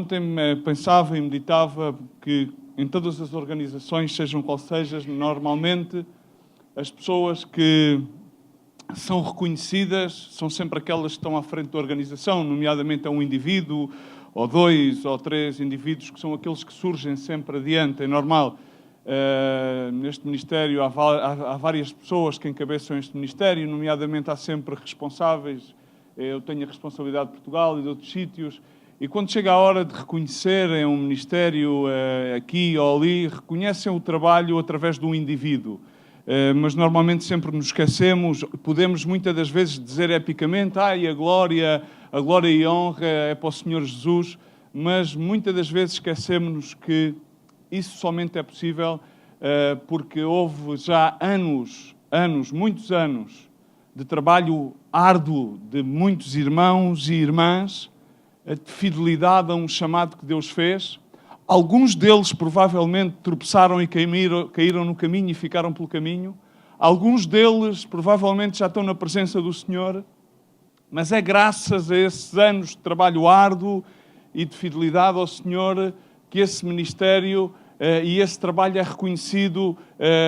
ontem pensava e meditava que em todas as organizações, sejam qual sejam, normalmente as pessoas que são reconhecidas são sempre aquelas que estão à frente da organização, nomeadamente é um indivíduo, ou dois, ou três indivíduos, que são aqueles que surgem sempre adiante, é normal. Neste Ministério há várias pessoas que encabeçam este Ministério, nomeadamente há sempre responsáveis. Eu tenho a responsabilidade de Portugal e de outros sítios, e quando chega a hora de reconhecerem um Ministério aqui ou ali, reconhecem o trabalho através de um indivíduo. Mas normalmente sempre nos esquecemos, podemos muitas das vezes dizer epicamente, e a glória e a honra é para o Senhor Jesus, mas muitas das vezes esquecemos-nos que isso somente é possível porque houve já muitos anos, de trabalho árduo de muitos irmãos e irmãs, de fidelidade a um chamado que Deus fez. Alguns deles provavelmente tropeçaram e caíram no caminho e ficaram pelo caminho. Alguns deles provavelmente já estão na presença do Senhor. Mas é graças a esses anos de trabalho árduo e de fidelidade ao Senhor que esse ministério e esse trabalho é reconhecido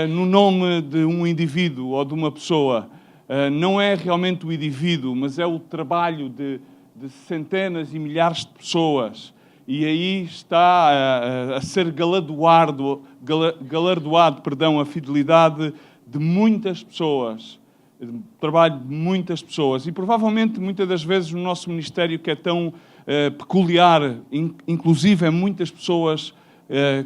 no nome de um indivíduo ou de uma pessoa. Não é realmente o indivíduo, mas é o trabalho de centenas e milhares de pessoas. E aí está a ser galardoado, a fidelidade de muitas pessoas, o trabalho de muitas pessoas. E provavelmente, muitas das vezes, no nosso ministério, que é tão peculiar, inclusive muitas pessoas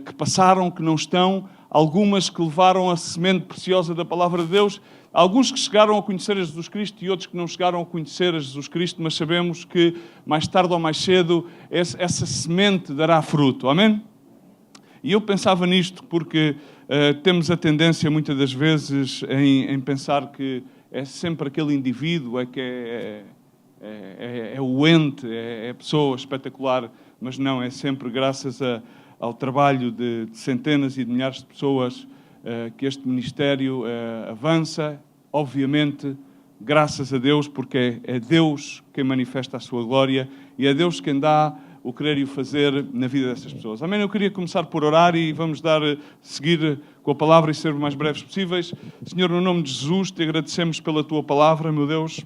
que passaram, que não estão, algumas que levaram a semente preciosa da palavra de Deus, alguns que chegaram a conhecer a Jesus Cristo e outros que não chegaram a conhecer a Jesus Cristo, mas sabemos que mais tarde ou mais cedo essa semente dará fruto. Amém? E eu pensava nisto porque temos a tendência muitas das vezes em pensar que é sempre aquele indivíduo, é o ente, é a pessoa espetacular, mas não, é sempre graças ao trabalho de centenas e de milhares de pessoas que este ministério avança, obviamente, graças a Deus, porque é Deus quem manifesta a sua glória e é Deus quem dá o querer e o fazer na vida dessas pessoas. Amém? Eu queria começar por orar e vamos seguir com a palavra e ser o mais breves possíveis. Senhor, no nome de Jesus, te agradecemos pela tua palavra, meu Deus,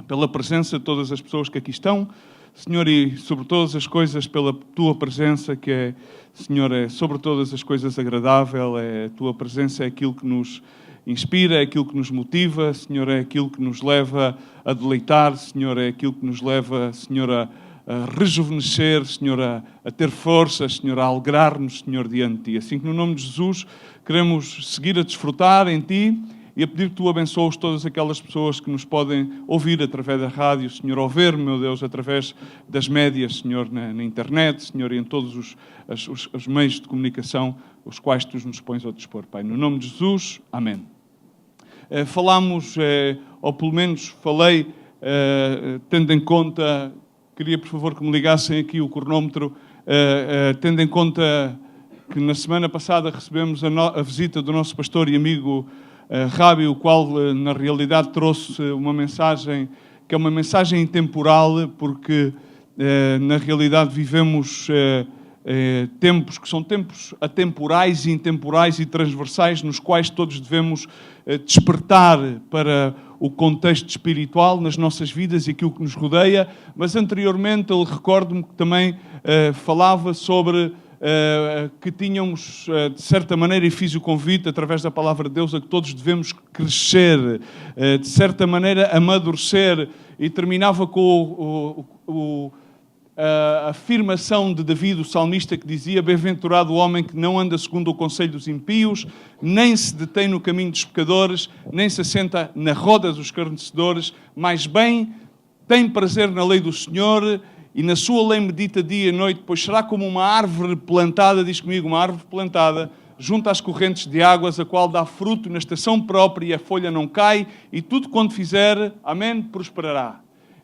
pela presença de todas as pessoas que aqui estão, Senhor, e sobre todas as coisas, pela tua presença, que é, Senhor, é sobre todas as coisas agradável, a tua presença é aquilo que nos inspira, é aquilo que nos motiva, Senhor, é aquilo que nos leva a deleitar, Senhor, é aquilo que nos leva, Senhor, a rejuvenescer, Senhor, a ter força, Senhor, a alegrar-nos, Senhor, diante de Ti. Assim que no nome de Jesus queremos seguir a desfrutar em Ti e a pedir que Tu abençoes todas aquelas pessoas que nos podem ouvir através da rádio, Senhor, ou ver, meu Deus, através das médias, Senhor, na internet, Senhor, e em todos os meios de comunicação os quais Tu nos pões ao dispor, Pai. No nome de Jesus, amém. Falámos, ou pelo menos falei, tendo em conta, queria por favor que me ligassem aqui o cronómetro, tendo em conta que na semana passada recebemos a visita do nosso pastor e amigo Rabi, o qual na realidade trouxe uma mensagem que é uma mensagem intemporal, porque na realidade vivemos tempos que são tempos atemporais e intemporais e transversais, nos quais todos devemos despertar para o contexto espiritual nas nossas vidas e aquilo que nos rodeia. Mas anteriormente, ele recordo-me que também falava sobre que tínhamos, de certa maneira, e fiz o convite através da palavra de Deus, a que todos devemos crescer, de certa maneira, amadurecer, e terminava com a afirmação de David, o salmista, que dizia: bem-aventurado o homem que não anda segundo o conselho dos impíos, nem se detém no caminho dos pecadores, nem se assenta na roda dos escarnecedores, mas bem tem prazer na lei do Senhor, e na sua lei medita dia e noite, pois será como uma árvore plantada, diz comigo, uma árvore plantada, junto às correntes de águas, a qual dá fruto na estação própria e a folha não cai, e tudo quanto fizer, amém, prosperará.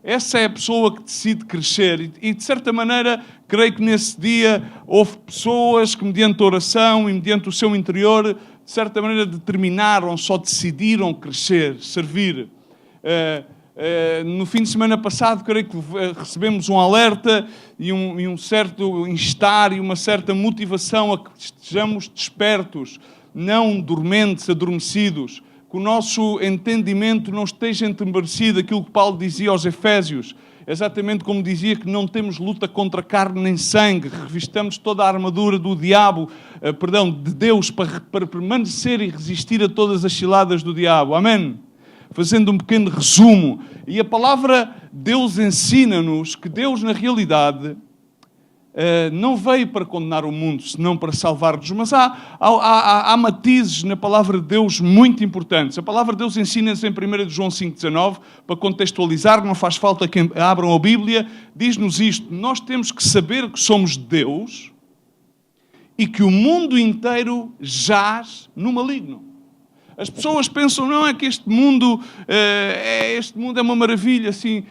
Essa é a pessoa que decide crescer. E, de certa maneira, creio que nesse dia houve pessoas que, mediante a oração e mediante o seu interior, de certa maneira determinaram, só decidiram crescer, servir. No fim de semana passado, creio que recebemos um alerta e um certo instar e uma certa motivação a que estejamos despertos, não dormentes, adormecidos, que o nosso entendimento não esteja entenebrecido, aquilo que Paulo dizia aos Efésios, exatamente como dizia que não temos luta contra carne nem sangue, revistamos toda a armadura do diabo, de Deus, para permanecer e resistir a todas as ciladas do diabo. Amém? Fazendo um pequeno resumo. E a palavra Deus ensina-nos que Deus, na realidade, não veio para condenar o mundo, senão para salvar-nos. Mas há matizes na palavra de Deus muito importantes. A palavra de Deus ensina-nos em 1 João 5,19, para contextualizar, não faz falta que abram a Bíblia, diz-nos isto: nós temos que saber que somos de Deus e que o mundo inteiro jaz no maligno. As pessoas pensam, não é que este mundo é uma maravilha, assim.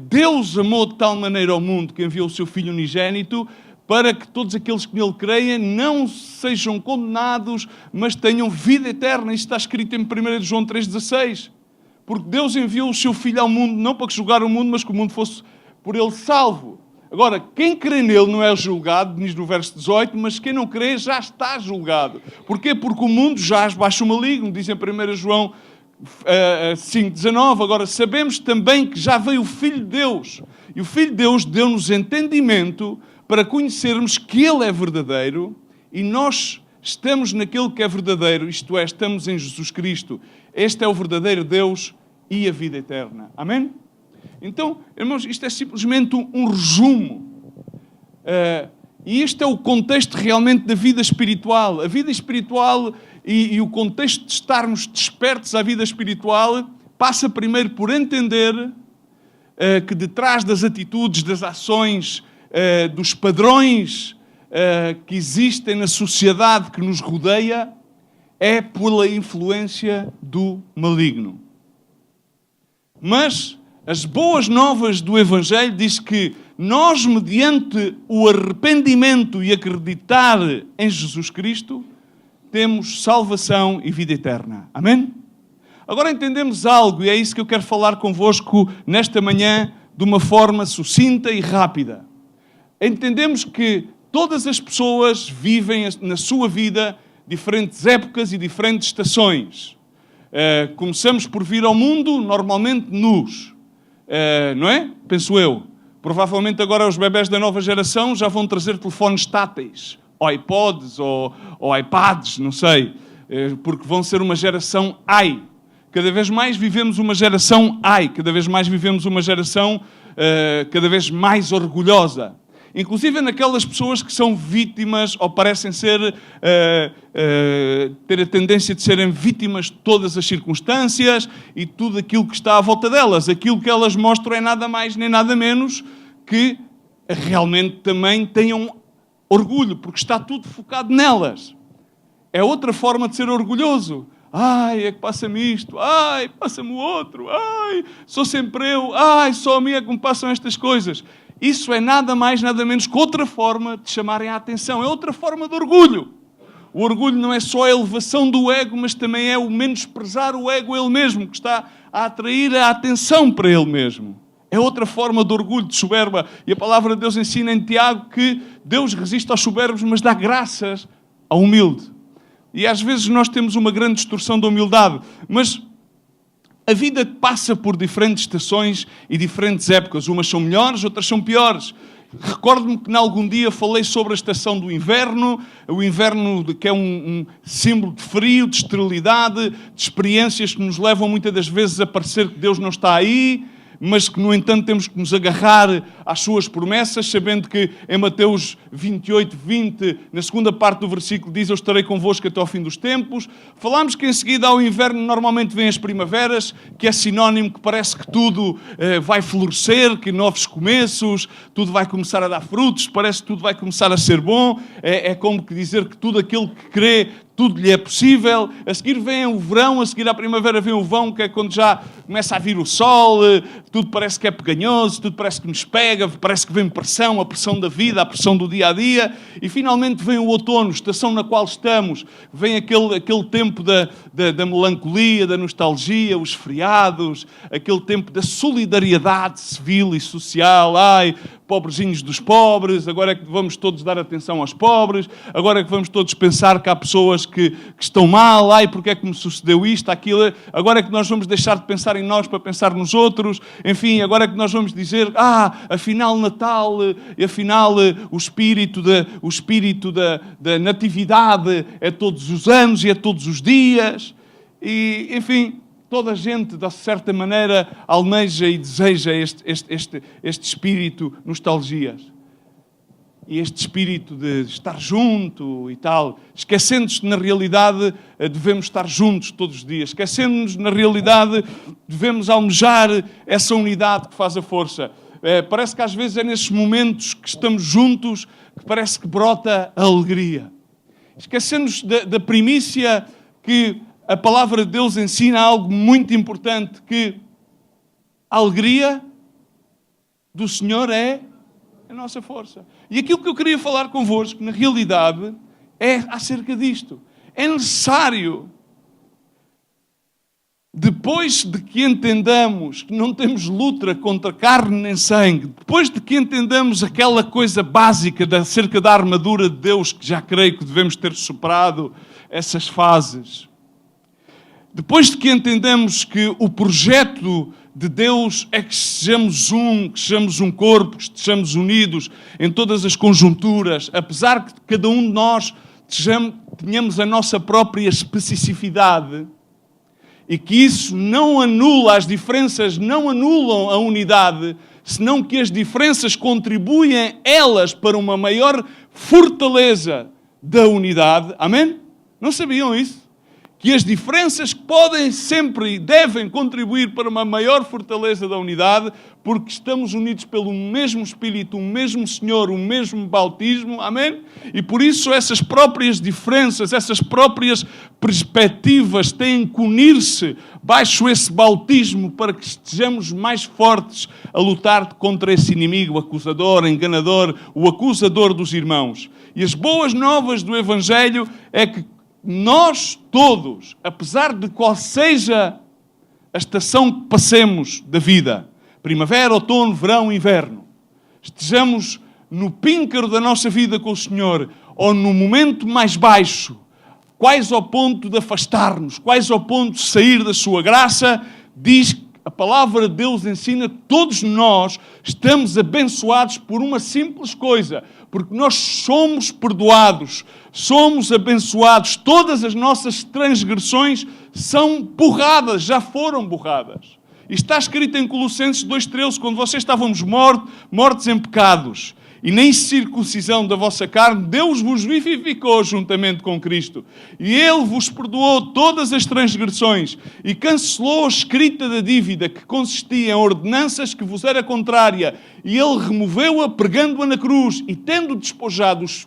Deus amou de tal maneira ao mundo que enviou o seu Filho unigênito para que todos aqueles que nele creem não sejam condenados, mas tenham vida eterna. Isso está escrito em 1 João 3,16. Porque Deus enviou o seu Filho ao mundo não para julgar o mundo, mas que o mundo fosse por ele salvo. Agora, quem crê nele não é julgado, diz no verso 18, mas quem não crê já está julgado. Porquê? Porque o mundo jaz baixo o maligno, diz em 1 João 5,19. Agora, sabemos também que já veio o Filho de Deus. E o Filho de Deus deu-nos entendimento para conhecermos que Ele é verdadeiro e nós estamos naquele que é verdadeiro, isto é, estamos em Jesus Cristo. Este é o verdadeiro Deus e a vida eterna. Amém? Então, irmãos, isto é simplesmente um resumo. E este é o contexto realmente da vida espiritual. A vida espiritual e o contexto de estarmos despertos à vida espiritual passa primeiro por entender que detrás das atitudes, das ações, dos padrões que existem na sociedade que nos rodeia, é pela influência do maligno. Mas as boas novas do Evangelho diz que nós, mediante o arrependimento e acreditar em Jesus Cristo, temos salvação e vida eterna. Amém? Agora entendemos algo, e é isso que eu quero falar convosco nesta manhã, de uma forma sucinta e rápida. Entendemos que todas as pessoas vivem na sua vida diferentes épocas e diferentes estações. Começamos por vir ao mundo, normalmente nus. Não é? Penso eu. Provavelmente agora os bebés da nova geração já vão trazer telefones táteis, ou iPods, ou iPads, não sei, porque vão ser uma geração AI. Cada vez mais vivemos uma geração AI, cada vez mais vivemos uma geração cada vez mais orgulhosa. Inclusive naquelas pessoas que são vítimas, ou parecem ter a tendência de serem vítimas de todas as circunstâncias e tudo aquilo que está à volta delas. Aquilo que elas mostram é nada mais nem nada menos que realmente também tenham orgulho, porque está tudo focado nelas. É outra forma de ser orgulhoso. Ai, é que passa-me isto. Ai, passa-me o outro. Ai, sou sempre eu. Ai, só a mim é que me passam estas coisas. Isso é nada mais, nada menos que outra forma de chamarem a atenção. É outra forma de orgulho. O orgulho não é só a elevação do ego, mas também é o menosprezar o ego ele mesmo, que está a atrair a atenção para ele mesmo. É outra forma de orgulho, de soberba. E a palavra de Deus ensina em Tiago que Deus resiste aos soberbos, mas dá graças ao humilde. E às vezes nós temos uma grande distorção da humildade, mas a vida passa por diferentes estações e diferentes épocas. Umas são melhores, outras são piores. Recordo-me que em algum dia falei sobre a estação do inverno, o inverno que é um símbolo de frio, de esterilidade, de experiências que nos levam muitas das vezes a parecer que Deus não está aí, mas que, no entanto, temos que nos agarrar às suas promessas, sabendo que em Mateus 28, 20, na segunda parte do versículo, diz: eu estarei convosco até ao fim dos tempos. Falámos que em seguida ao inverno normalmente vêm as primaveras, que é sinónimo que parece que tudo vai florescer, que novos começos, tudo vai começar a dar frutos, parece que tudo vai começar a ser bom. É como que dizer que tudo aquilo que crê tudo lhe é possível. A seguir vem o verão, a seguir à primavera vem o vão, que é quando já começa a vir o sol, tudo parece que é peganhoso, tudo parece que nos pega, parece que vem pressão, a pressão da vida, a pressão do dia-a-dia, e finalmente vem o outono, estação na qual estamos, vem aquele tempo da melancolia, da nostalgia, os feriados, aquele tempo da solidariedade civil e social. Ai, pobrezinhos dos pobres, agora é que vamos todos dar atenção aos pobres, agora é que vamos todos pensar que há pessoas que estão mal, ai, porque é que me sucedeu isto, aquilo, agora é que nós vamos deixar de pensar em nós para pensar nos outros, enfim, agora é que nós vamos dizer, afinal Natal, afinal o espírito da natividade é todos os anos e é todos os dias, e enfim, toda a gente, de certa maneira, almeja e deseja este espírito nostalgias. E este espírito de estar junto e tal, esquecendo-se que na realidade devemos estar juntos todos os dias, esquecendo-nos na realidade devemos almejar essa unidade que faz a força. Parece que às vezes é nesses momentos que estamos juntos que parece que brota a alegria. Esquecendo-nos da primícia que a palavra de Deus ensina algo muito importante, que a alegria do Senhor é a nossa força. E aquilo que eu queria falar convosco, na realidade, é acerca disto. É necessário, depois de que entendamos que não temos luta contra carne nem sangue, depois de que entendamos aquela coisa básica acerca da armadura de Deus, que já creio que devemos ter superado essas fases, depois de que entendemos que o projeto de Deus é que sejamos um corpo, que estejamos unidos em todas as conjunturas, apesar que cada um de nós tenhamos a nossa própria especificidade, e que isso não anula, as diferenças não anulam a unidade, senão que as diferenças contribuem elas para uma maior fortaleza da unidade. Amém? Não sabiam isso? Que as diferenças podem sempre e devem contribuir para uma maior fortaleza da unidade, porque estamos unidos pelo mesmo Espírito, o mesmo Senhor, o mesmo bautismo, amém? E por isso essas próprias diferenças, essas próprias perspectivas têm que unir-se baixo esse bautismo para que estejamos mais fortes a lutar contra esse inimigo acusador, enganador, o acusador dos irmãos. E as boas novas do Evangelho é que nós todos, apesar de qual seja a estação que passemos da vida, primavera, outono, verão, inverno, estejamos no píncaro da nossa vida com o Senhor, ou no momento mais baixo, quais ao ponto de afastar-nos, quais ao ponto de sair da sua graça, diz que a palavra de Deus ensina que todos nós estamos abençoados por uma simples coisa, porque nós somos perdoados, somos abençoados, todas as nossas transgressões são borradas, já foram borradas. E está escrito em Colossenses 2,13, quando vocês estávamos mortos em pecados, e nem circuncisão da vossa carne, Deus vos vivificou juntamente com Cristo. E Ele vos perdoou todas as transgressões e cancelou a escrita da dívida que consistia em ordenanças que vos era contrária. E Ele removeu-a pregando-a na cruz e tendo despojado os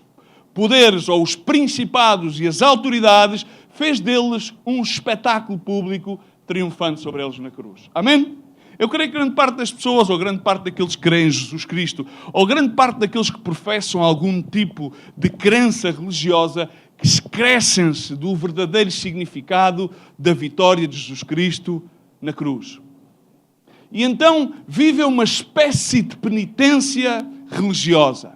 poderes ou os principados e as autoridades, fez deles um espetáculo público triunfando sobre eles na cruz. Amém? Eu creio que grande parte das pessoas, ou grande parte daqueles que creem em Jesus Cristo, ou grande parte daqueles que professam algum tipo de crença religiosa, que esquecem-se do verdadeiro significado da vitória de Jesus Cristo na cruz. E então vivem uma espécie de penitência religiosa.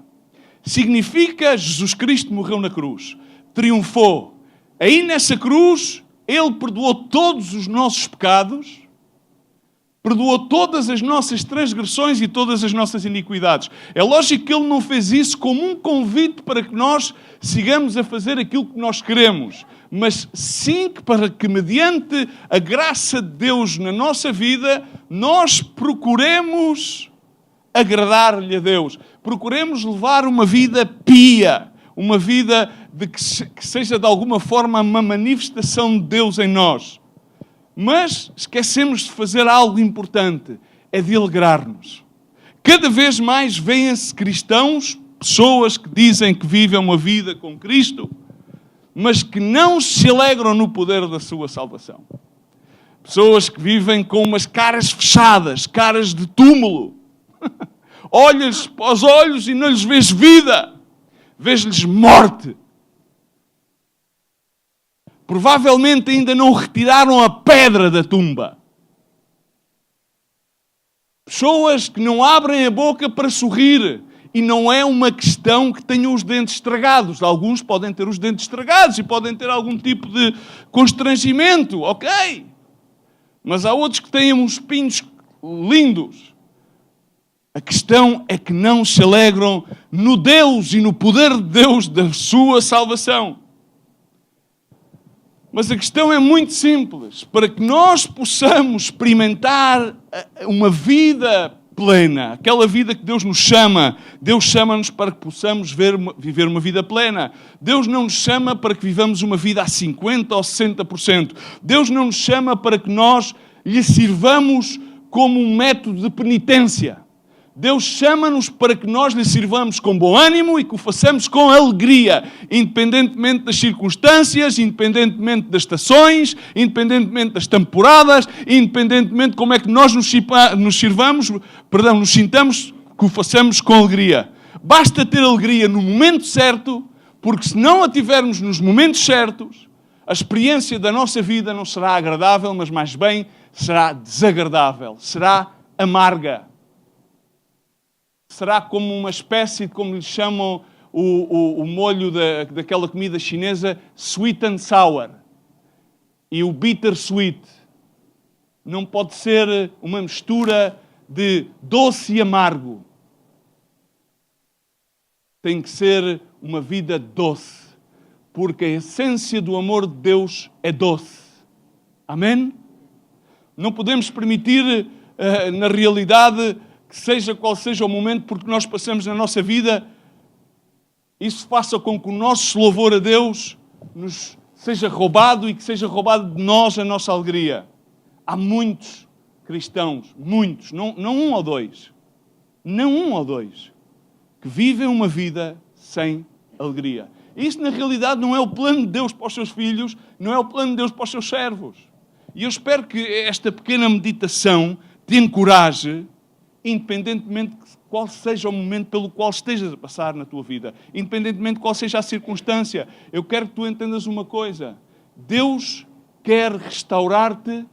Significa Jesus Cristo morreu na cruz, triunfou. Aí nessa cruz, Ele perdoou todos os nossos pecados, perdoou todas as nossas transgressões e todas as nossas iniquidades. É lógico que Ele não fez isso como um convite para que nós sigamos a fazer aquilo que nós queremos, mas sim para que, mediante a graça de Deus na nossa vida, nós procuremos agradar-lhe a Deus. Procuremos levar uma vida pia, uma vida que seja de alguma forma uma manifestação de Deus em nós. Mas esquecemos de fazer algo importante, é de alegrar-nos. Cada vez mais vêem-se cristãos, pessoas que dizem que vivem uma vida com Cristo, mas que não se alegram no poder da sua salvação. Pessoas que vivem com umas caras fechadas, caras de túmulo. Olhas para os olhos e não lhes vês vida. Vês-lhes morte. Provavelmente ainda não retiraram a pedra da tumba. Pessoas que não abrem a boca para sorrir. E não é uma questão que tenham os dentes estragados. Alguns podem ter os dentes estragados e podem ter algum tipo de constrangimento. Ok. Mas há outros que têm uns pinhos lindos. A questão é que não se alegram no Deus e no poder de Deus da sua salvação. Mas a questão é muito simples. Para que nós possamos experimentar uma vida plena, aquela vida que Deus nos chama, Deus chama-nos para que possamos viver uma vida plena. Deus não nos chama para que vivamos uma vida a 50% ou 60%. Deus não nos chama para que nós lhe sirvamos como um método de penitência. Deus chama-nos para que nós lhe sirvamos com bom ânimo e que o façamos com alegria, independentemente das circunstâncias, independentemente das estações, independentemente das temporadas, independentemente de como é que nós nos sintamos, que o façamos com alegria. Basta ter alegria no momento certo, porque se não a tivermos nos momentos certos, a experiência da nossa vida não será agradável, mas mais bem será desagradável, será amarga. Será como uma espécie de, como lhe chamam o molho daquela comida chinesa, sweet and sour. E o bitter sweet. Não pode ser uma mistura de doce e amargo. Tem que ser uma vida doce. Porque a essência do amor de Deus é doce. Amém? Não podemos permitir, na realidade, que seja qual seja o momento porque nós passamos na nossa vida, isso faça com que o nosso louvor a Deus nos seja roubado e que seja roubado de nós a nossa alegria. Há muitos cristãos, muitos, não um ou dois, que vivem uma vida sem alegria. Isso, na realidade, não é o plano de Deus para os seus filhos, não é o plano de Deus para os seus servos. E eu espero que esta pequena meditação te encoraje, independentemente de qual seja o momento pelo qual estejas a passar na tua vida, independentemente de qual seja a circunstância. Eu quero que tu entendas uma coisa. Deus quer restaurar-te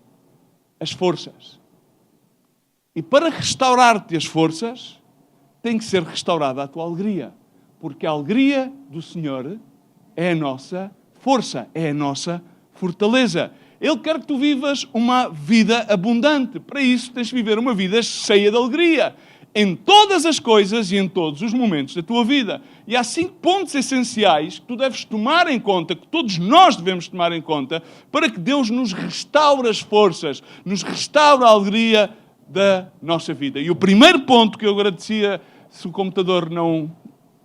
as forças. E para restaurar-te as forças, tem que ser restaurada a tua alegria. Porque a alegria do Senhor é a nossa força, é a nossa fortaleza. Ele quer que tu vivas uma vida abundante. Para isso, tens de viver uma vida cheia de alegria. Em todas as coisas e em todos os momentos da tua vida. E há 5 pontos essenciais que tu deves tomar em conta, que todos nós devemos tomar em conta, para que Deus nos restaure as forças, nos restaure a alegria da nossa vida. E o primeiro ponto que eu agradecia, se o computador não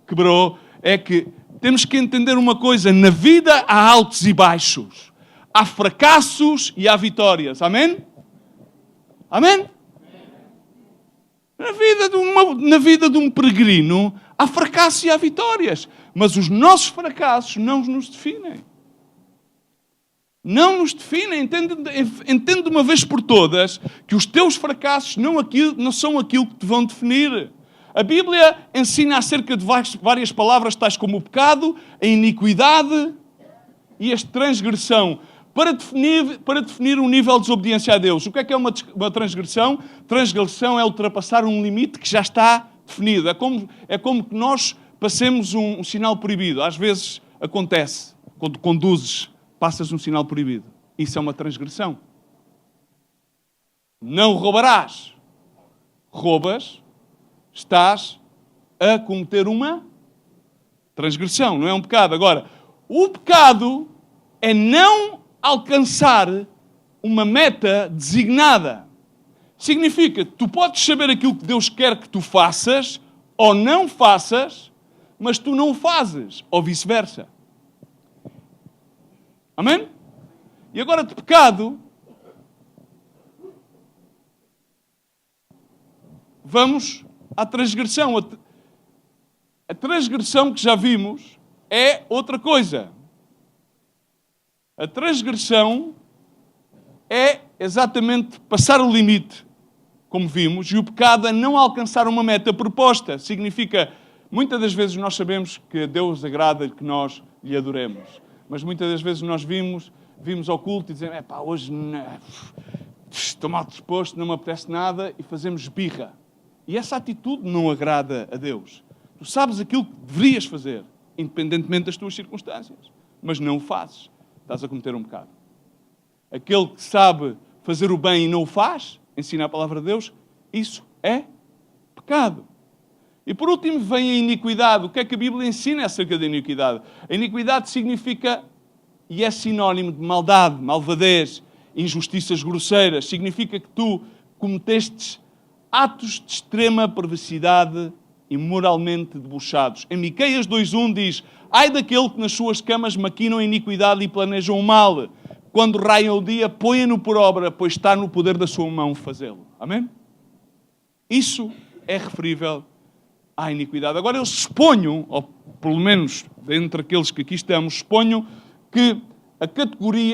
quebrou, é que temos que entender uma coisa. Na vida há altos e baixos. Há fracassos e há vitórias. Amém? Amém? Na vida de um peregrino, há fracassos e há vitórias. Mas os nossos fracassos não nos definem. Não nos definem. Entende de uma vez por todas que os teus fracassos não são aquilo que te vão definir. A Bíblia ensina acerca de várias palavras, tais como o pecado, a iniquidade e a transgressão, para definir um nível de desobediência a Deus. O que é uma transgressão? Transgressão é ultrapassar um limite que já está definido. É como que nós passemos um sinal proibido. Às vezes acontece, quando conduzes, passas um sinal proibido. Isso é uma transgressão. Não roubarás. Roubas, estás a cometer uma transgressão, não é um pecado. Agora, o pecado é não alcançar uma meta designada. Significa que tu podes saber aquilo que Deus quer que tu faças ou não faças, mas tu não o fazes, ou vice-versa. Amém? E agora de pecado, vamos à transgressão. A transgressão que já vimos é outra coisa. A transgressão é exatamente passar o limite, como vimos, e o pecado é não alcançar uma meta proposta. Significa, muitas das vezes nós sabemos que a Deus agrada que nós lhe adoremos, mas muitas das vezes nós vimos ao culto e dizemos, hoje estou mal disposto, não me apetece nada, e fazemos birra. E essa atitude não agrada a Deus. Tu sabes aquilo que deverias fazer, independentemente das tuas circunstâncias, mas não o fazes. Estás a cometer um pecado. Aquele que sabe fazer o bem e não o faz, ensina a palavra de Deus, isso é pecado. E por último vem a iniquidade. O que é que a Bíblia ensina acerca da iniquidade? A iniquidade significa, e é sinónimo de maldade, malvadez, injustiças grosseiras. Significa que tu cometestes atos de extrema perversidade e moralmente debochados. Em Miqueias 2:1 diz, ai daquele que nas suas camas maquinam a iniquidade e planejam o mal. Quando raiam o dia, ponha-no por obra, pois está no poder da sua mão fazê-lo. Amém? Isso é referível à iniquidade. Agora, eles suponham, ou pelo menos dentre aqueles que aqui estamos, suponham que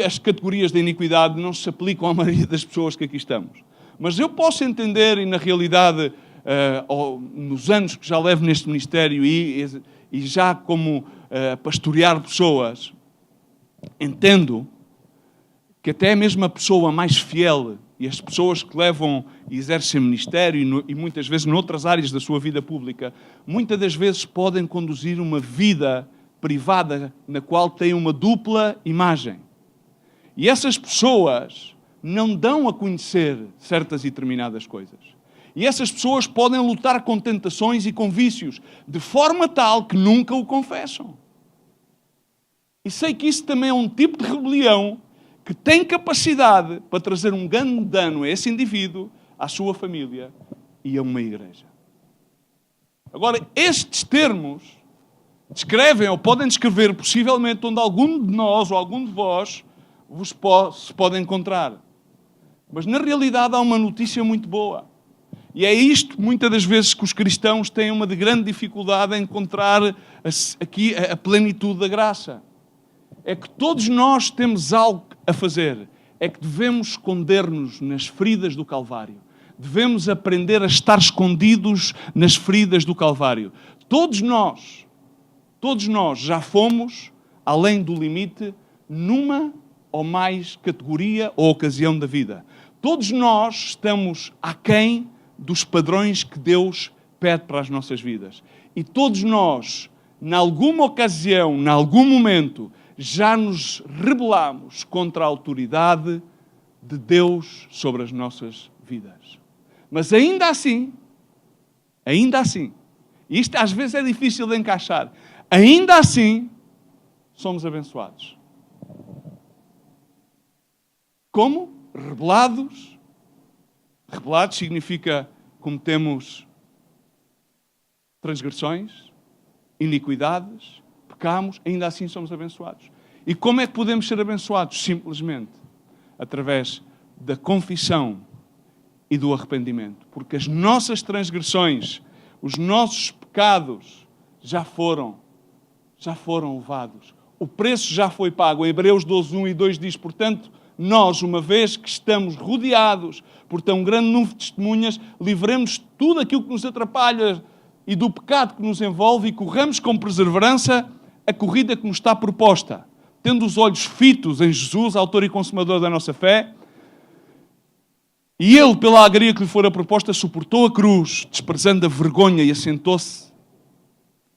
as categorias da iniquidade não se aplicam à maioria das pessoas que aqui estamos. Mas eu posso entender, e na realidade, nos anos que já levo neste ministério e já como pastorear pessoas, entendo que até mesmo a pessoa mais fiel e as pessoas que levam e exercem ministério e muitas vezes noutras áreas da sua vida pública, muitas das vezes podem conduzir uma vida privada na qual têm uma dupla imagem. E essas pessoas não dão a conhecer certas e determinadas coisas. E essas pessoas podem lutar com tentações e com vícios, de forma tal que nunca o confessam. E sei que isso também é um tipo de rebelião que tem capacidade para trazer um grande dano a esse indivíduo, à sua família e a uma igreja. Agora, estes termos descrevem ou podem descrever possivelmente onde algum de nós ou algum de vós se pode encontrar. Mas na realidade há uma notícia muito boa. E é isto, muitas das vezes, que os cristãos têm uma de grande dificuldade em encontrar aqui a plenitude da graça. É que todos nós temos algo a fazer. É que devemos esconder-nos nas feridas do Calvário. Devemos aprender a estar escondidos nas feridas do Calvário. Todos nós já fomos além do limite numa ou mais categoria ou ocasião da vida. Todos nós estamos aquém dos padrões que Deus pede para as nossas vidas. E todos nós, em alguma ocasião, em algum momento, já nos rebelamos contra a autoridade de Deus sobre as nossas vidas. Mas ainda assim, e isto às vezes é difícil de encaixar, ainda assim, somos abençoados. Como? Rebelados. Rebelados significa cometemos transgressões, iniquidades, pecamos, ainda assim somos abençoados. E como é que podemos ser abençoados? Simplesmente através da confissão e do arrependimento. Porque as nossas transgressões, os nossos pecados já foram levados. O preço já foi pago. Em Hebreus 12:1 e 2 diz, portanto, nós, uma vez que estamos rodeados por tão grande número de testemunhas, livremos tudo aquilo que nos atrapalha e do pecado que nos envolve e corramos com perseverança a corrida que nos está proposta, tendo os olhos fitos em Jesus, autor e consumador da nossa fé. E ele, pela alegria que lhe fora proposta, suportou a cruz, desprezando a vergonha, e assentou-se.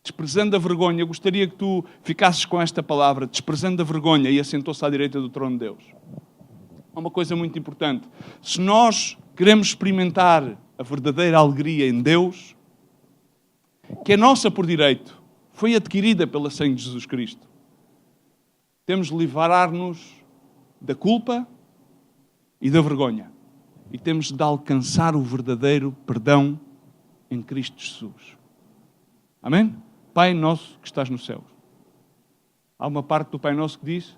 Desprezando a vergonha. Eu gostaria que tu ficasses com esta palavra, desprezando a vergonha, e assentou-se à direita do trono de Deus. É uma coisa muito importante. Se nós queremos experimentar a verdadeira alegria em Deus, que é nossa por direito, foi adquirida pela sangue de Jesus Cristo, temos de livrar-nos da culpa e da vergonha. E temos de alcançar o verdadeiro perdão em Cristo Jesus. Amém? Pai nosso que estás no céu. Há uma parte do Pai Nosso que diz,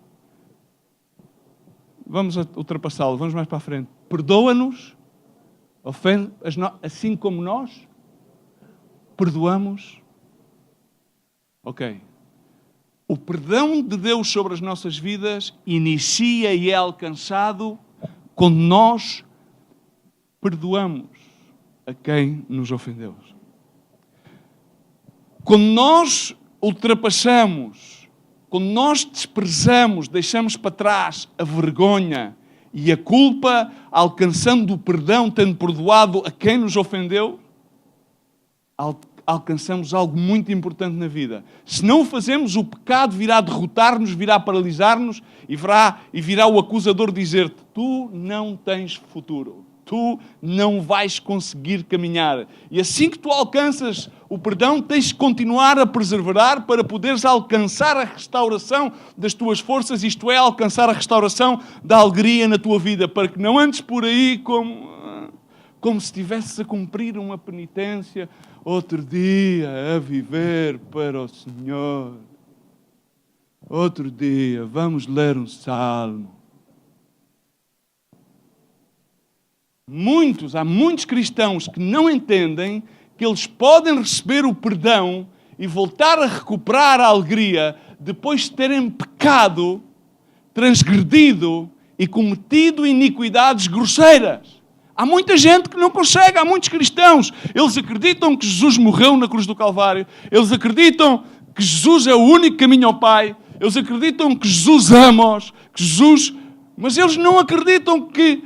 vamos ultrapassá-lo, vamos mais para a frente. Perdoa-nos, assim como nós perdoamos. Ok. O perdão de Deus sobre as nossas vidas inicia e é alcançado quando nós perdoamos a quem nos ofendeu. Quando nós ultrapassamos, quando nós desprezamos, deixamos para trás a vergonha e a culpa, alcançando o perdão, tendo perdoado a quem nos ofendeu, alcançamos algo muito importante na vida. Se não o fazemos, o pecado virá derrotar-nos, virá paralisar-nos e virá o acusador dizer-te: tu não tens futuro, tu não vais conseguir caminhar. E assim que tu alcanças o perdão, tens de continuar a perseverar para poderes alcançar a restauração das tuas forças, isto é, alcançar a restauração da alegria na tua vida, para que não andes por aí como se estivesses a cumprir uma penitência, outro dia a viver para o Senhor. Outro dia, vamos ler um salmo. Há muitos cristãos que não entendem que eles podem receber o perdão e voltar a recuperar a alegria depois de terem pecado, transgredido e cometido iniquidades grosseiras. Há muita gente que não consegue, há muitos cristãos. Eles acreditam que Jesus morreu na cruz do Calvário. Eles acreditam que Jesus é o único caminho ao Pai. Eles acreditam que Jesus ama-os, mas eles não acreditam que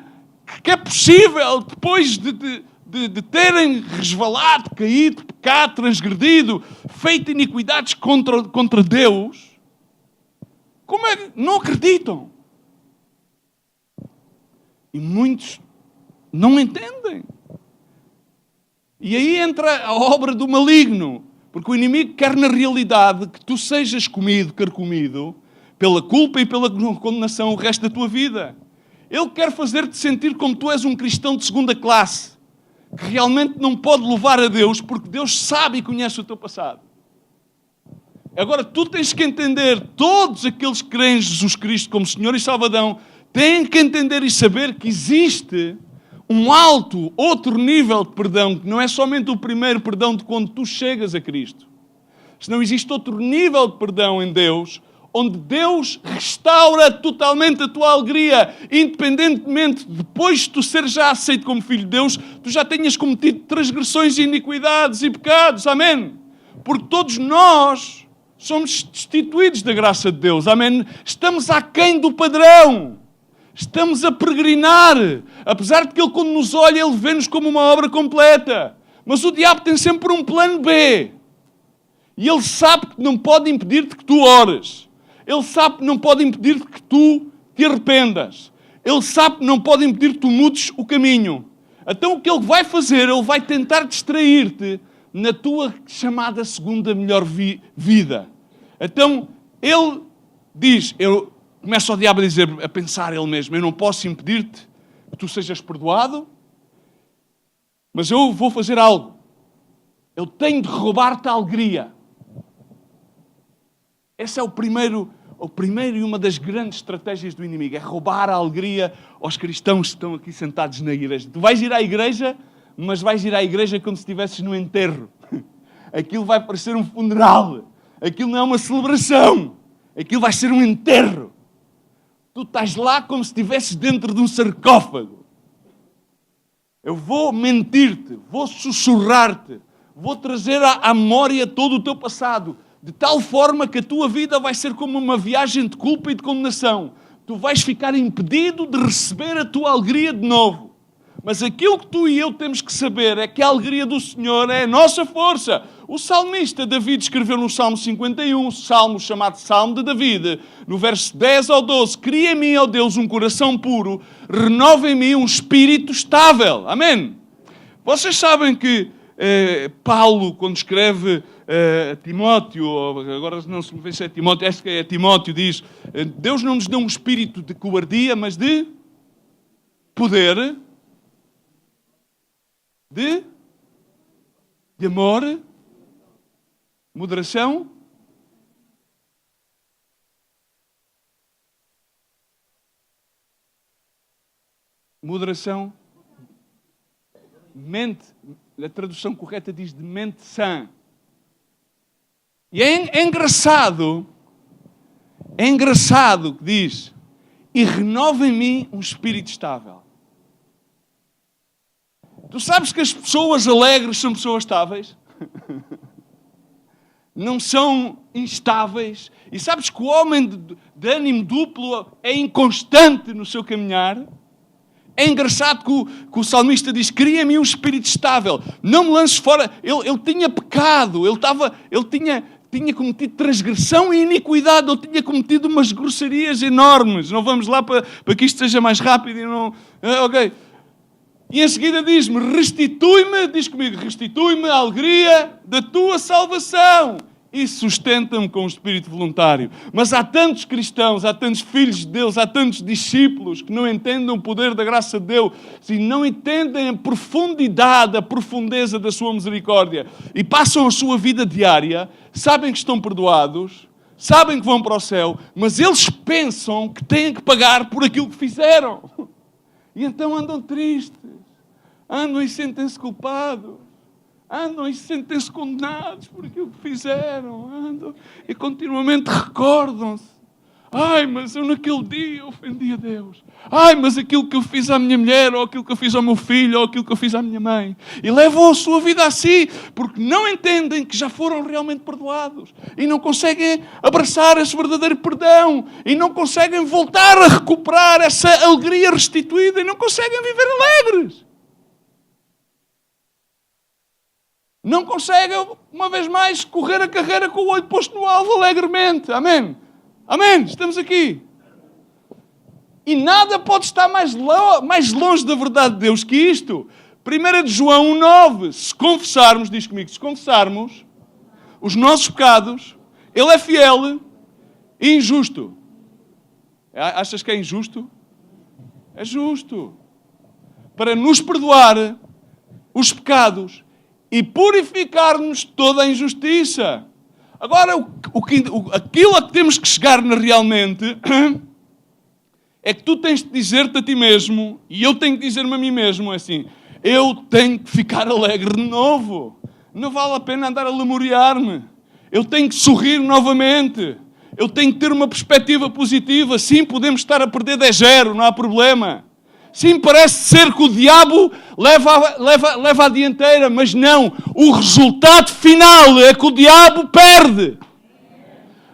é possível, depois de terem resvalado, caído, pecado, transgredido, feito iniquidades contra Deus, como é que não acreditam? E muitos não entendem. E aí entra a obra do maligno, porque o inimigo quer na realidade que tu sejas carcomido, pela culpa e pela condenação o resto da tua vida. Ele quer fazer-te sentir como tu és um cristão de segunda classe, que realmente não pode louvar a Deus, porque Deus sabe e conhece o teu passado. Agora, tu tens que entender, todos aqueles que creem em Jesus Cristo como Senhor e Salvador, têm que entender e saber que existe outro nível de perdão, que não é somente o primeiro perdão de quando tu chegas a Cristo. Senão existe outro nível de perdão em Deus, onde Deus restaura totalmente a tua alegria, independentemente, depois de tu seres já aceito como filho de Deus, tu já tenhas cometido transgressões, iniquidades e pecados, amém? Porque todos nós somos destituídos da graça de Deus, amém? Estamos aquém do padrão, estamos a peregrinar, apesar de que Ele, quando nos olha, Ele vê-nos como uma obra completa, mas o diabo tem sempre um plano B, e ele sabe que não pode impedir-te que tu ores. Ele sabe que não pode impedir que tu te arrependas. Ele sabe que não pode impedir que tu mudes o caminho. Então o que ele vai fazer? Ele vai tentar distrair-te na tua chamada segunda melhor vida. Então ele diz, começa o diabo a pensar ele mesmo: eu não posso impedir-te que tu sejas perdoado, mas eu vou fazer algo. Eu tenho de roubar-te a alegria. Esse é o primeiro e uma das grandes estratégias do inimigo, é roubar a alegria aos cristãos que estão aqui sentados na igreja. Tu vais ir à igreja, mas vais ir à igreja como se estivesses no enterro. Aquilo vai parecer um funeral. Aquilo não é uma celebração. Aquilo vai ser um enterro. Tu estás lá como se estivesses dentro de um sarcófago. Eu vou mentir-te, vou sussurrar-te, vou trazer à memória todo o teu passado, de tal forma que a tua vida vai ser como uma viagem de culpa e de condenação. Tu vais ficar impedido de receber a tua alegria de novo. Mas aquilo que tu e eu temos que saber é que a alegria do Senhor é a nossa força. O salmista David escreveu no Salmo 51, salmo chamado Salmo de David, no verso 10 ao 12, cria em mim, ó Deus, um coração puro, renova em mim um espírito estável. Amém? Vocês sabem que Paulo, quando escreve a Timóteo, agora não se me vê se é Timóteo, acho que é Timóteo, diz: Deus não nos deu um espírito de cobardia, mas de poder, de amor, moderação, mente. A tradução correta diz de mente sã. E é engraçado É engraçado que diz, e renova em mim um espírito estável. Tu sabes que as pessoas alegres são pessoas estáveis? Não são instáveis. E sabes que o homem de ânimo duplo é inconstante no seu caminhar? É engraçado que o salmista diz, cria-me um espírito estável. Não me lances fora. Ele tinha pecado. Ele tinha cometido transgressão e iniquidade. Ele tinha cometido umas grosserias enormes. Não vamos lá para que isto seja mais rápido e não... Ok. E em seguida diz-me, restitui-me, diz comigo, restitui-me a alegria da tua salvação e sustenta-me com o espírito voluntário. Mas há tantos cristãos, há tantos filhos de Deus, há tantos discípulos que não entendem o poder da graça de Deus e não entendem a profundidade, a profundeza da sua misericórdia e passam a sua vida diária, sabem que estão perdoados, sabem que vão para o céu, mas eles pensam que têm que pagar por aquilo que fizeram. E então andam tristes. Andam e sentem-se culpados. Andam e sentem-se condenados por aquilo que fizeram. Andam e continuamente recordam-se. Ai, mas eu naquele dia ofendi a Deus. Ai, mas aquilo que eu fiz à minha mulher, ou aquilo que eu fiz ao meu filho, ou aquilo que eu fiz à minha mãe. E levam a sua vida a si, porque não entendem que já foram realmente perdoados. E não conseguem abraçar esse verdadeiro perdão. E não conseguem voltar a recuperar essa alegria restituída. E não conseguem viver alegres. Não conseguem, uma vez mais, correr a carreira com o olho posto no alvo alegremente. Amém? Amém? Estamos aqui. E nada pode estar mais longe da verdade de Deus que isto. 1 de João 1,9. Se confessarmos, diz comigo, se confessarmos os nossos pecados, Ele é fiel e injusto. Achas que é injusto? É justo. Para nos perdoar os pecados e purificar-nos toda a injustiça. Agora, aquilo a que temos que chegar realmente é que tu tens de dizer-te a ti mesmo, e eu tenho que dizer-me a mim mesmo, assim, eu tenho que ficar alegre de novo. Não vale a pena andar a lamuriar-me. Eu tenho que sorrir novamente. Eu tenho que ter uma perspectiva positiva. Sim, podemos estar a perder 10-0, não há problema. Sim, parece ser que o diabo leva a dianteira, mas não. O resultado final é que o diabo perde.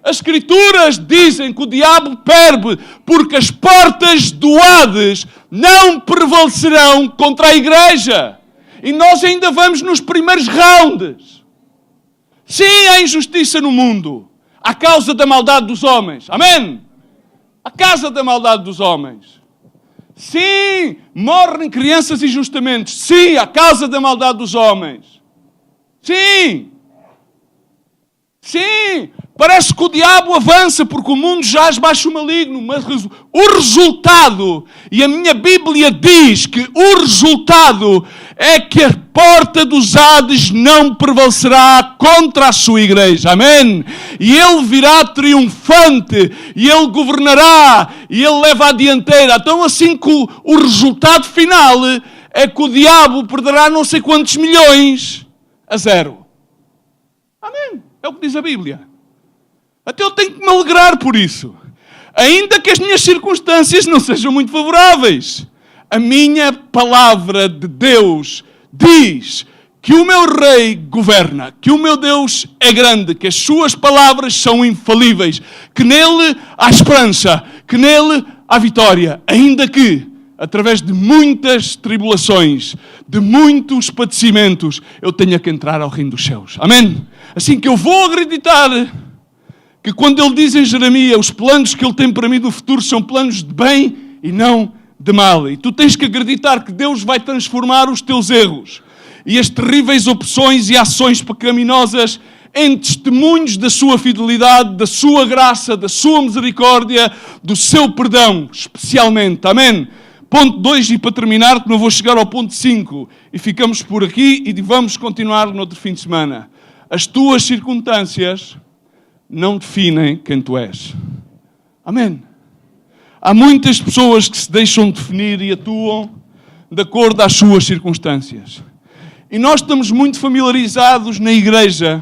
As Escrituras dizem que o diabo perde, porque as portas do Hades não prevalecerão contra a igreja. E nós ainda vamos nos primeiros rounds. Sim, há injustiça no mundo, à causa da maldade dos homens. Amém? À causa da maldade dos homens. Sim, morrem crianças injustamente. Sim, à causa da maldade dos homens. Sim. Sim. Parece que o diabo avança porque o mundo jaz baixo o maligno. Mas o resultado, e a minha Bíblia diz que o resultado é que a porta dos Hades não prevalecerá contra a sua igreja. Amém? E ele virá triunfante, e ele governará, e ele leva a dianteira. Então assim que o resultado final é que o diabo perderá não sei quantos milhões a 0. Amém? É o que diz a Bíblia. Até eu tenho que me alegrar por isso. Ainda que as minhas circunstâncias não sejam muito favoráveis. A minha palavra de Deus diz que o meu rei governa, que o meu Deus é grande, que as suas palavras são infalíveis, que nele há esperança, que nele há vitória. Ainda que, através de muitas tribulações, de muitos padecimentos, eu tenha que entrar ao reino dos céus. Amém? Assim que eu vou acreditar que quando ele diz em Jeremias, os planos que ele tem para mim do futuro são planos de bem e não de mal. E tu tens que acreditar que Deus vai transformar os teus erros e as terríveis opções e ações pecaminosas em testemunhos da sua fidelidade, da sua graça, da sua misericórdia, do seu perdão, especialmente. Amém? Ponto 2, e para terminar, que não vou chegar ao ponto 5, e ficamos por aqui e vamos continuar no outro fim de semana. As tuas circunstâncias não definem quem tu és. Amém? Há muitas pessoas que se deixam definir e atuam de acordo às suas circunstâncias. E nós estamos muito familiarizados na igreja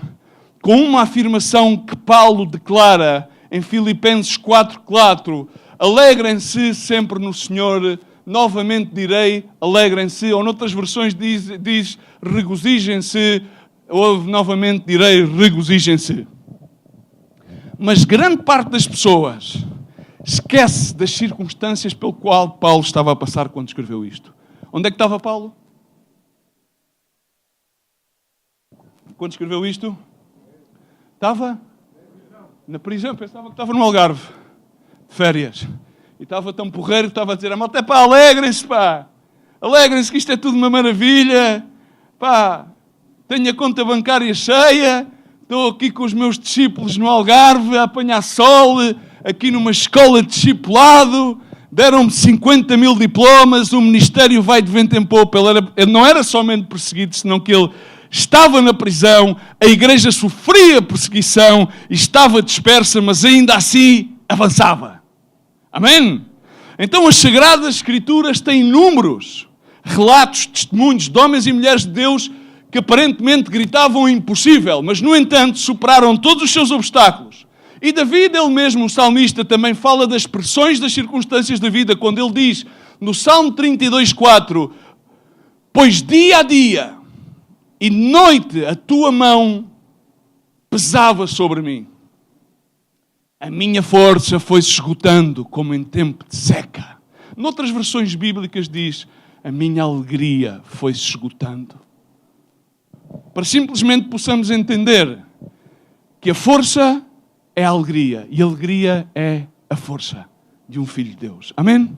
com uma afirmação que Paulo declara em Filipenses 4:4, alegrem-se sempre no Senhor, novamente direi, alegrem-se, ou noutras versões diz regozijem-se, ou novamente direi, regozijem-se. Mas grande parte das pessoas esquece das circunstâncias pelo qual Paulo estava a passar quando escreveu isto. Onde é que estava Paulo? Quando escreveu isto? Estava na prisão. Pensava que estava no Algarve, de férias. E estava tão porreiro que estava a dizer a malta, pá, alegrem-se, pá. Alegrem-se que isto é tudo uma maravilha. Pá, tenho a conta bancária cheia. Estou aqui com os meus discípulos no Algarve a apanhar sol, aqui numa escola de discipulado. Deram-me 50 mil diplomas, o ministério vai de vento em popa. Ele não era somente perseguido, senão que ele estava na prisão, a igreja sofria perseguição, estava dispersa, mas ainda assim avançava. Amém? Então as Sagradas Escrituras têm inúmeros relatos, testemunhos de homens e mulheres de Deus que aparentemente gritavam o impossível, mas no entanto superaram todos os seus obstáculos. E David, ele mesmo, o salmista, também fala das pressões das circunstâncias da vida, quando ele diz no Salmo 32:4, pois dia a dia e noite a tua mão pesava sobre mim. A minha força foi-se esgotando como em tempo de seca. Noutras versões bíblicas diz, a minha alegria foi-se esgotando. Para simplesmente possamos entender que a força é a alegria e a alegria é a força de um filho de Deus. Amém?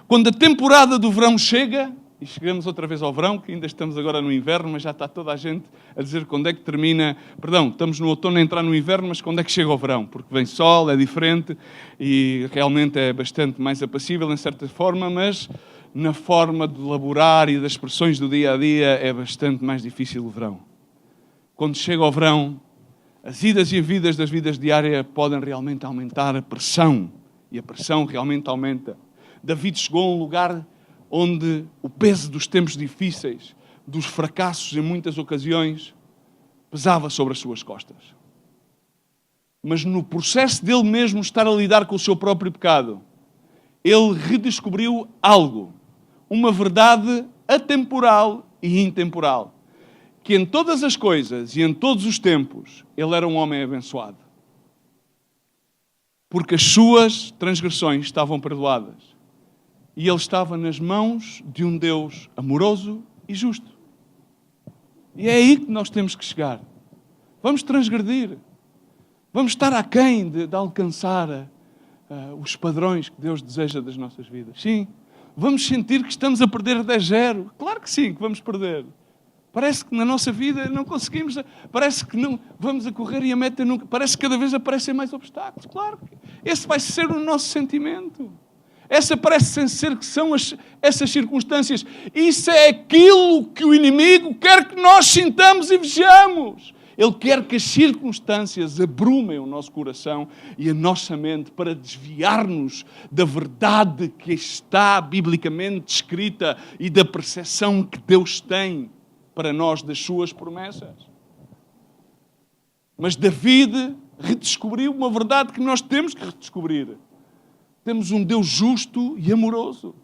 Quando a temporada do verão chega, e chegamos outra vez ao verão, que ainda estamos agora no inverno, mas já está toda a gente a dizer quando é que termina. Perdão, estamos no outono a entrar no inverno, mas quando é que chega o verão? Porque vem sol, é diferente e realmente é bastante mais apacível em certa forma, mas na forma de laborar e das expressões do dia a dia é bastante mais difícil o verão. Quando chega o verão, as idas e vindas das vidas diárias podem realmente aumentar a pressão e a pressão realmente aumenta. David chegou a um lugar onde o peso dos tempos difíceis, dos fracassos em muitas ocasiões, pesava sobre as suas costas. Mas no processo dele mesmo estar a lidar com o seu próprio pecado, ele redescobriu algo, uma verdade atemporal e intemporal, que em todas as coisas e em todos os tempos, ele era um homem abençoado. Porque as suas transgressões estavam perdoadas. E ele estava nas mãos de um Deus amoroso e justo. E é aí que nós temos que chegar. Vamos transgredir. Vamos estar aquém de alcançar os padrões que Deus deseja das nossas vidas. Sim. Vamos sentir que estamos a perder 10-0. Claro que sim, que vamos perder. Parece que na nossa vida não conseguimos, parece que não vamos a correr e a meta nunca, parece que cada vez aparecem mais obstáculos. Claro que esse vai ser o nosso sentimento. Essa parece ser que são essas circunstâncias. Isso é aquilo que o inimigo quer que nós sintamos e vejamos. Ele quer que as circunstâncias abrumem o nosso coração e a nossa mente para desviar-nos da verdade que está biblicamente descrita e da percepção que Deus tem para nós das suas promessas. Mas David redescobriu uma verdade que nós temos que redescobrir. Temos um Deus justo e amoroso.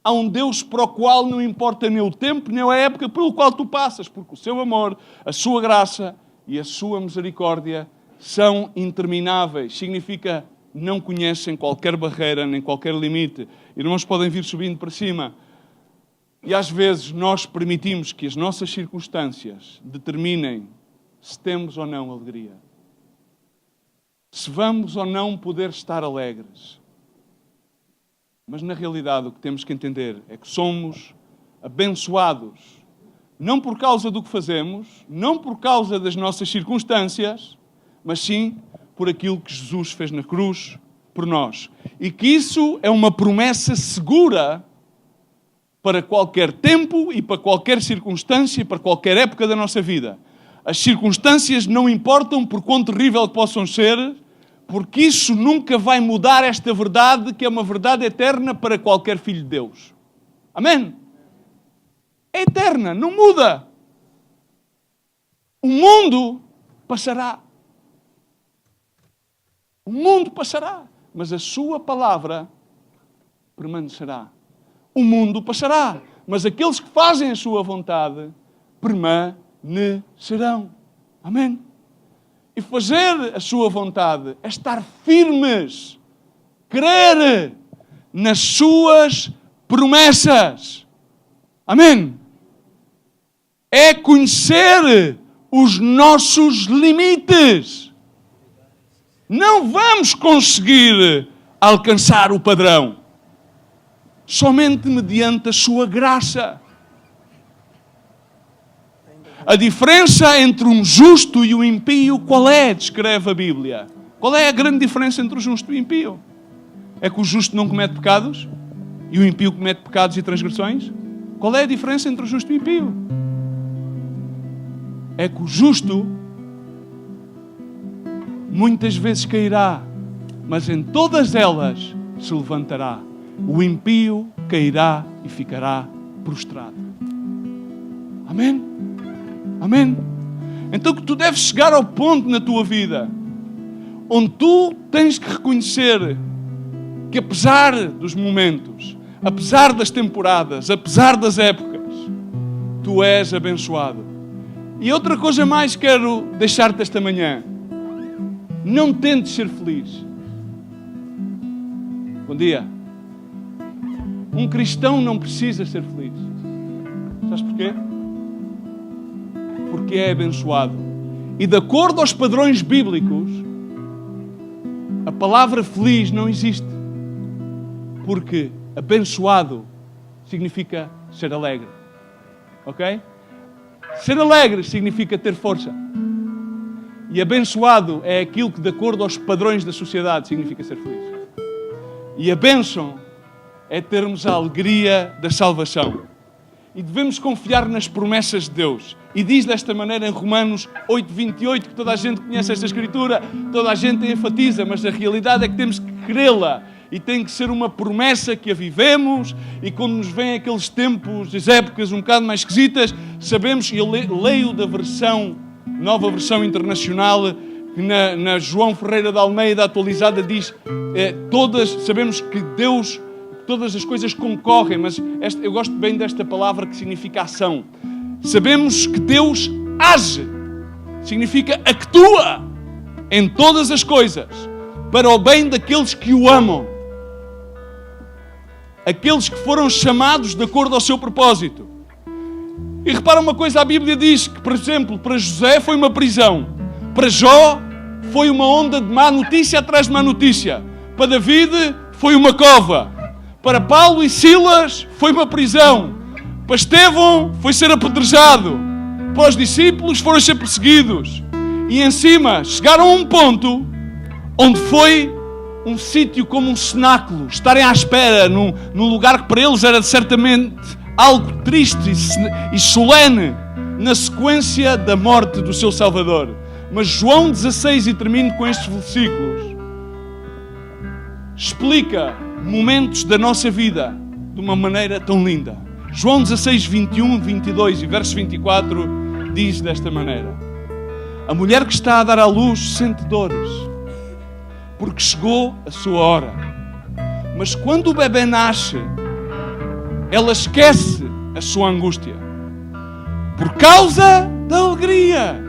Há um Deus para o qual não importa nem o tempo, nem a época pelo qual tu passas, porque o seu amor, a sua graça e a sua misericórdia são intermináveis. Significa, não conhecem qualquer barreira, nem qualquer limite. Irmãos, podem vir subindo para cima. E às vezes nós permitimos que as nossas circunstâncias determinem se temos ou não alegria. Se vamos ou não poder estar alegres. Mas na realidade o que temos que entender é que somos abençoados. Não por causa do que fazemos, não por causa das nossas circunstâncias, mas sim por aquilo que Jesus fez na cruz por nós. E que isso é uma promessa segura para qualquer tempo e para qualquer circunstância e para qualquer época da nossa vida. As circunstâncias não importam por quão terrível que possam ser, porque isso nunca vai mudar esta verdade, que é uma verdade eterna para qualquer filho de Deus. Amém? É eterna, não muda. O mundo passará. O mundo passará, mas a sua palavra permanecerá. O mundo passará, mas aqueles que fazem a sua vontade permanecerão. Amém? E fazer a sua vontade é estar firmes, crer nas suas promessas. Amém? É conhecer os nossos limites. Não vamos conseguir alcançar o padrão. Somente mediante a sua graça. A diferença entre um justo e um impio, qual é? Descreve a Bíblia. Qual é a grande diferença entre o justo e o impio? É que o justo não comete pecados e o impio comete pecados e transgressões? Qual é a diferença entre o justo e o impio? É que o justo muitas vezes cairá, mas em todas elas se levantará. O impio cairá e ficará prostrado. Amém? Amém? Então que tu deves chegar ao ponto na tua vida onde tu tens que reconhecer que apesar dos momentos, apesar das temporadas, apesar das épocas, tu és abençoado. E outra coisa mais quero deixar-te esta manhã. Não tentes ser feliz. Bom dia. Um cristão não precisa ser feliz. Sabes porquê? Porque é abençoado. E de acordo aos padrões bíblicos, a palavra feliz não existe. Porque abençoado significa ser alegre. Ok? Ser alegre significa ter força. E abençoado é aquilo que, de acordo aos padrões da sociedade, significa ser feliz. E a bênção é termos a alegria da salvação. E devemos confiar nas promessas de Deus. E diz desta maneira em Romanos 8:28, que toda a gente conhece esta Escritura, toda a gente a enfatiza, mas a realidade é que temos que crê-la. E tem que ser uma promessa que a vivemos, e quando nos vêm aqueles tempos, as épocas um bocado mais esquisitas, sabemos, e eu leio da nova versão internacional, que na João Ferreira de Almeida atualizada diz, sabemos que Deus, todas as coisas concorrem, mas eu gosto bem desta palavra que significa ação. Sabemos que Deus age, significa actua em todas as coisas, para o bem daqueles que o amam. Aqueles que foram chamados de acordo ao seu propósito. E repara uma coisa, a Bíblia diz que, por exemplo, para José foi uma prisão. Para Jó foi uma onda de má notícia atrás de má notícia. Para David foi uma cova. Para Paulo e Silas foi uma prisão. Para Estevão foi ser apedrejado. Para os discípulos foram ser perseguidos. E em cima chegaram a um ponto onde foi um sítio como um cenáculo, estarem à espera num lugar que para eles era certamente algo triste e solene, na sequência da morte do seu Salvador. Mas João 16, e termino com estes versículos, explica momentos da nossa vida de uma maneira tão linda. João 16, 21, 22 e verso 24 diz desta maneira: a mulher que está a dar à luz sente dores, porque chegou a sua hora. Mas quando o bebê nasce, ela esquece a sua angústia, por causa da alegria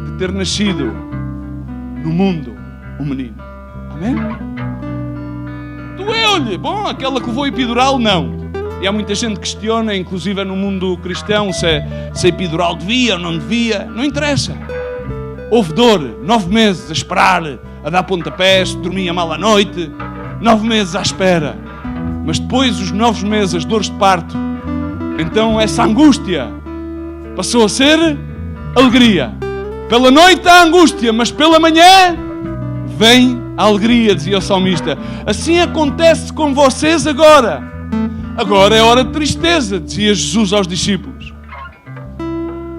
de ter nascido no mundo um menino. Amém? Doeu-lhe. Bom, aquela que levou epidural, não. E há muita gente que questiona, inclusive no mundo cristão, se a epidural devia ou não devia. Não interessa. Houve dor, 9 meses a esperar, a dar pontapés, dormia mal à noite, 9 meses à espera. Mas depois, os 9 meses, as dores de parto, então essa angústia passou a ser alegria. Pela noite a angústia, mas pela manhã vem a alegria, dizia o salmista. Assim acontece com vocês agora. Agora é hora de tristeza, dizia Jesus aos discípulos.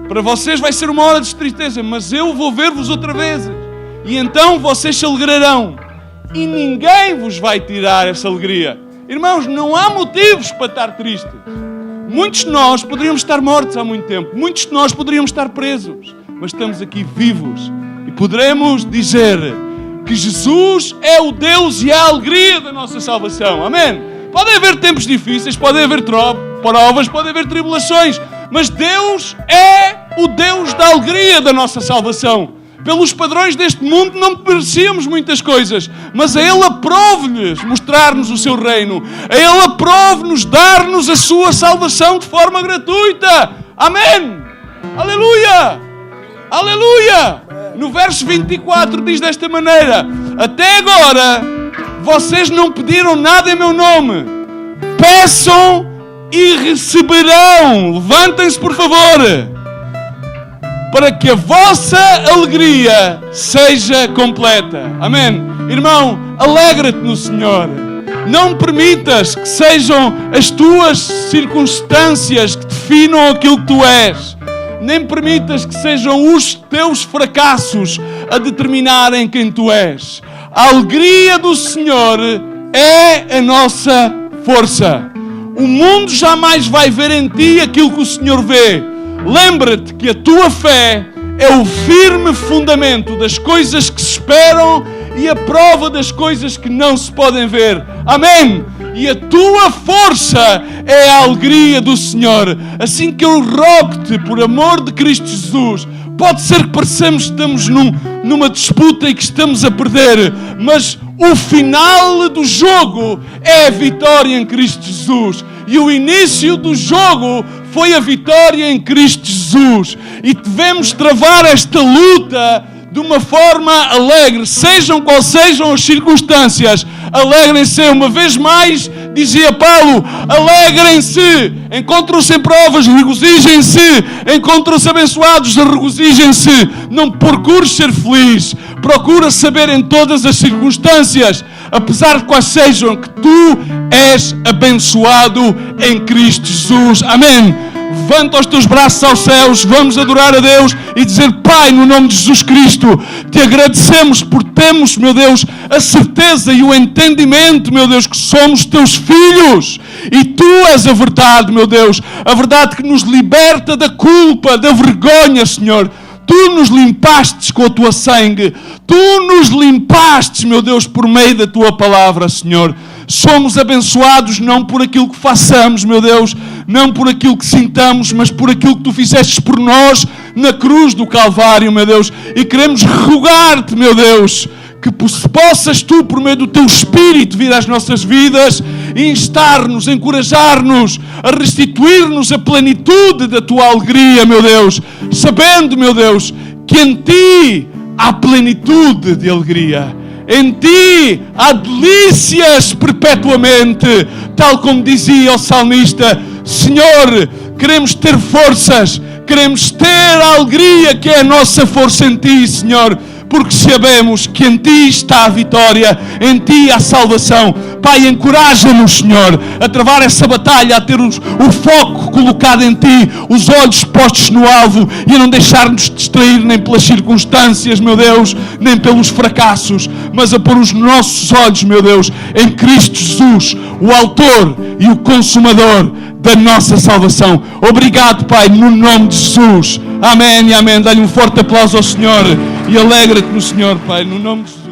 Para vocês vai ser uma hora de tristeza, mas eu vou ver-vos outra vez. E então vocês se alegrarão. E ninguém vos vai tirar essa alegria. Irmãos, não há motivos para estar tristes. Muitos de nós poderíamos estar mortos há muito tempo. Muitos de nós poderíamos estar presos. Mas estamos aqui vivos. E poderemos dizer que Jesus é o Deus e a alegria da nossa salvação. Amém? Podem haver tempos difíceis, podem haver provas, podem haver tribulações, mas Deus é o Deus da alegria da nossa salvação. Pelos padrões deste mundo não merecíamos muitas coisas, mas a Ele aprove-lhes mostrar-nos o seu reino. A Ele aprove-nos dar-nos a sua salvação de forma gratuita. Amém! Aleluia! Aleluia! No verso 24 diz desta maneira: até agora vocês não pediram nada em meu nome. Peçam e receberão. Levantem-se, por favor, para que a vossa alegria seja completa. Amém? Irmão, alegra-te no Senhor. Não permitas que sejam as tuas circunstâncias que definam aquilo que tu és. Nem permitas que sejam os teus fracassos a determinarem quem tu és. A alegria do Senhor é a nossa força. O mundo jamais vai ver em ti aquilo que o Senhor vê. Lembra-te que a tua fé é o firme fundamento das coisas que se esperam e a prova das coisas que não se podem ver. Amém? E a tua força é a alegria do Senhor. Assim que eu rogo-te, por amor de Cristo Jesus, pode ser que pareçamos que estamos numa disputa e que estamos a perder, mas o final do jogo é a vitória em Cristo Jesus. E o início do jogo foi a vitória em Cristo Jesus. E devemos travar esta luta de uma forma alegre, sejam quais sejam as circunstâncias. Alegrem-se, uma vez mais, dizia Paulo, alegrem-se, encontram-se em provas, regozijem-se, encontram-se abençoados, regozijem-se. Não procures ser feliz, procura saber em todas as circunstâncias, apesar de quais sejam, que tu és abençoado em Cristo Jesus. Amém? Levanta os teus braços aos céus, vamos adorar a Deus e dizer: Pai, no nome de Jesus Cristo, te agradecemos por termos, meu Deus, a certeza e o entendimento, meu Deus, que somos teus filhos e tu és a verdade, meu Deus, a verdade que nos liberta da culpa, da vergonha, Senhor. Tu nos limpastes com a tua sangue, tu nos limpastes, meu Deus, por meio da tua palavra, Senhor. Somos abençoados não por aquilo que façamos, meu Deus, não por aquilo que sintamos, mas por aquilo que tu fizeste por nós na cruz do Calvário, meu Deus. E queremos rogar-te, meu Deus, que possas tu, por meio do teu Espírito, vir às nossas vidas e instar-nos, encorajar-nos, a restituir-nos a plenitude da tua alegria, meu Deus, sabendo, meu Deus, que em ti há plenitude de alegria. Em ti há delícias perpetuamente, tal como dizia o salmista. Senhor, queremos ter forças, queremos ter a alegria que é a nossa força em ti, Senhor, porque sabemos que em ti está a vitória, em ti há salvação. Pai, encoraja-nos, Senhor, a travar essa batalha, a ter o foco colocado em ti, os olhos postos no alvo e a não deixar-nos distrair nem pelas circunstâncias, meu Deus, nem pelos fracassos, mas a pôr os nossos olhos, meu Deus, em Cristo Jesus, o autor e o consumador da nossa salvação. Obrigado, Pai, no nome de Jesus. Amém e amém. Dá-lhe um forte aplauso ao Senhor e alegra-te no Senhor, Pai, no nome de Jesus.